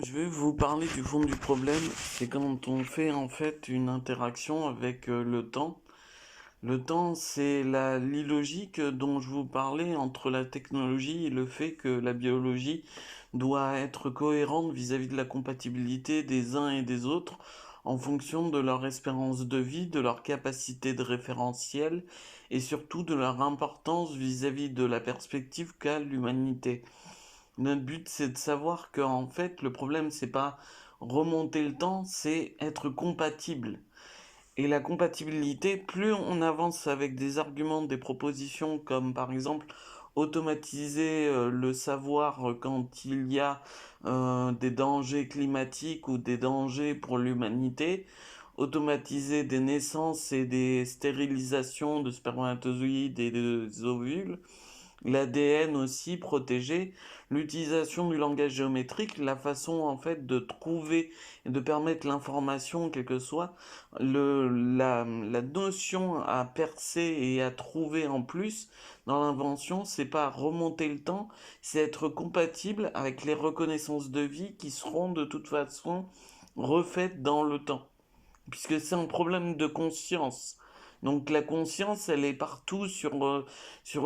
Je vais vous parler du fond du problème. C'est quand on fait en fait une interaction avec le temps. Le temps, c'est l'illogique dont je vous parlais entre la technologie et le fait que la biologie doit être cohérente vis-à-vis de la compatibilité des uns et des autres en fonction de leur espérance de vie, de leur capacité de référentiel et surtout de leur importance vis-à-vis de la perspective qu'a l'humanité. Notre but, c'est de savoir que en fait, le problème, c'est pas remonter le temps, c'est être compatible. Et la compatibilité, plus on avance avec des arguments, des propositions comme par exemple automatiser le savoir quand il y a des dangers climatiques ou des dangers pour l'humanité, automatiser des naissances et des stérilisations de spermatozoïdes et des ovules, l'ADN aussi protégé, l'utilisation du langage géométrique, la façon en fait de trouver et de permettre l'information, quelle que soit, la notion à percer et à trouver en plus dans l'invention, c'est pas remonter le temps, c'est être compatible avec les reconnaissances de vie qui seront de toute façon refaites dans le temps puisque c'est un problème de conscience. Donc la conscience, elle est partout sur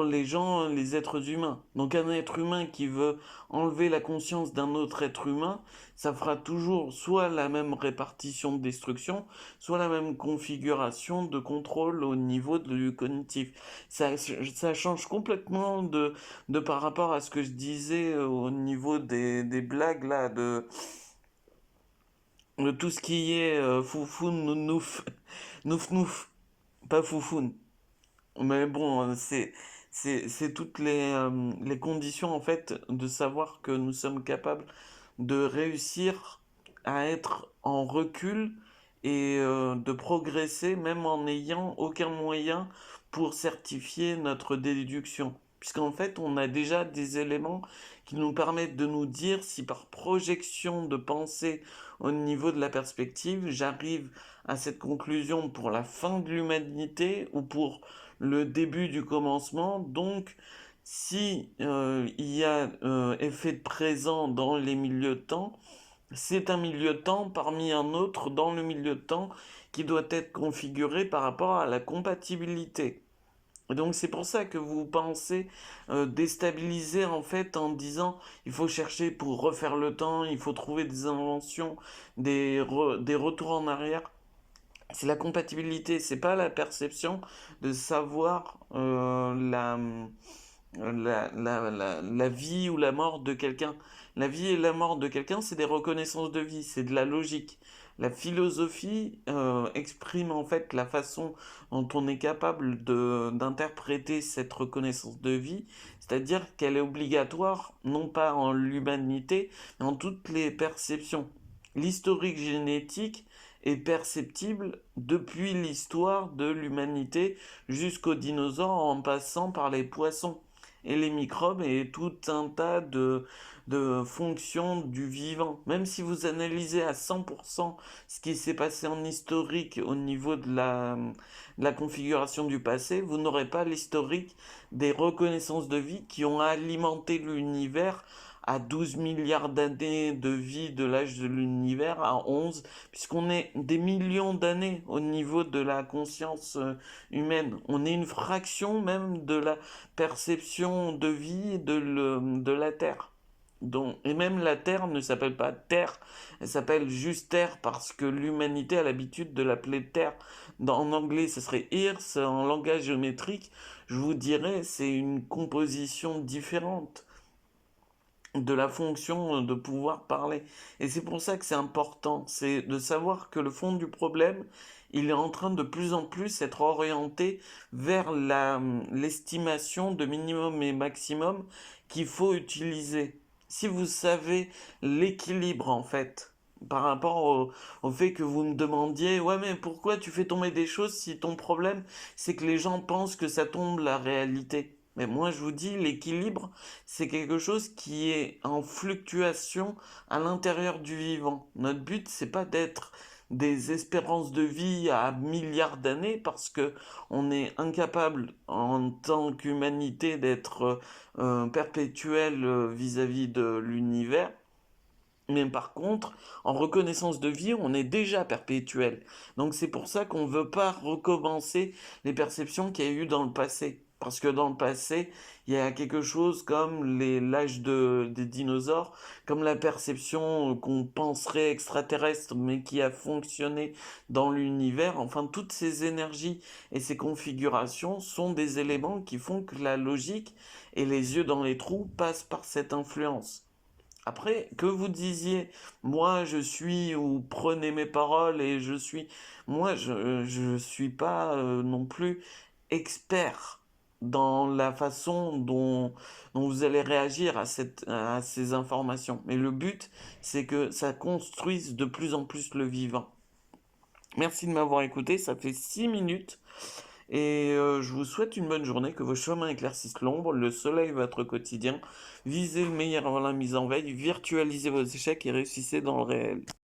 les gens, les êtres humains. Donc un être humain qui veut enlever la conscience d'un autre être humain, ça fera toujours soit la même répartition de destruction, soit la même configuration de contrôle au niveau du cognitif. Ça change complètement de par rapport à ce que je disais au niveau des blagues là, de tout ce qui est foufoune, nounouf, nouf nouf, pas foufoune. Mais bon, c'est toutes les conditions en fait de savoir que nous sommes capables de réussir à être en recul et de progresser même en n'ayant aucun moyen pour certifier notre déduction. Puisqu'en fait, on a déjà des éléments qui nous permettent de nous dire si par projection de pensée au niveau de la perspective, j'arrive à cette conclusion pour la fin de l'humanité ou pour le début du commencement. Donc, si il y a effet de présent dans les milieux de temps, c'est un milieu de temps parmi un autre dans le milieu de temps qui doit être configuré par rapport à la compatibilité. Et donc c'est pour ça que vous pensez déstabiliser en fait en disant il faut chercher pour refaire le temps, il faut trouver des inventions, des retours en arrière. C'est la compatibilité, c'est pas la perception de savoir la vie ou la mort de quelqu'un. La vie et la mort de quelqu'un, c'est des reconnaissances de vie, c'est de la logique. La philosophie exprime en fait la façon dont on est capable d'interpréter cette reconnaissance de vie, c'est-à-dire qu'elle est obligatoire, non pas en l'humanité, mais en toutes les perceptions. L'historique génétique est perceptible depuis l'histoire de l'humanité jusqu'aux dinosaures en passant par les poissons et les microbes et tout un tas de fonctions du vivant. Même si vous analysez à 100% ce qui s'est passé en historique au niveau de la configuration du passé, vous n'aurez pas l'historique des reconnaissances de vie qui ont alimenté l'univers à 12 milliards d'années de vie de l'âge de l'univers à 11, puisqu'on est des millions d'années au niveau de la conscience humaine. On est une fraction même de la perception de vie de la Terre. Donc, et même la Terre ne s'appelle pas Terre, elle s'appelle juste Terre parce que l'humanité a l'habitude de l'appeler Terre. En anglais, ce serait Earth, en langage géométrique, je vous dirais, c'est une composition différente de la fonction de pouvoir parler. Et c'est pour ça que c'est important, c'est de savoir que le fond du problème, il est en train de plus en plus être orienté vers l'estimation de minimum et maximum qu'il faut utiliser. Si vous savez l'équilibre en fait, par rapport au fait que vous me demandiez, ouais mais pourquoi tu fais tomber des choses si ton problème c'est que les gens pensent que ça tombe la réalité. Mais moi je vous dis, l'équilibre, c'est quelque chose qui est en fluctuation à l'intérieur du vivant. Notre but, c'est pas d'être des espérances de vie à milliards d'années parce que on est incapable en tant qu'humanité d'être perpétuel vis-à-vis de l'univers. Mais par contre, en reconnaissance de vie, on est déjà perpétuel. Donc c'est pour ça qu'on ne veut pas recommencer les perceptions qu'il y a eu dans le passé. Parce que dans le passé, il y a quelque chose comme des dinosaures, comme la perception qu'on penserait extraterrestre, mais qui a fonctionné dans l'univers. Enfin, toutes ces énergies et ces configurations sont des éléments qui font que la logique et les yeux dans les trous passent par cette influence. Après, que vous disiez, moi je suis, ou prenez mes paroles et je suis, moi je suis pas non plus expert dans la façon dont vous allez réagir à ces informations. Mais le but, c'est que ça construise de plus en plus le vivant. Merci de m'avoir écouté, ça fait 6 minutes. Et je vous souhaite une bonne journée, que vos chemins éclaircissent l'ombre, le soleil votre quotidien, visez le meilleur avant la mise en veille, virtualisez vos échecs et réussissez dans le réel.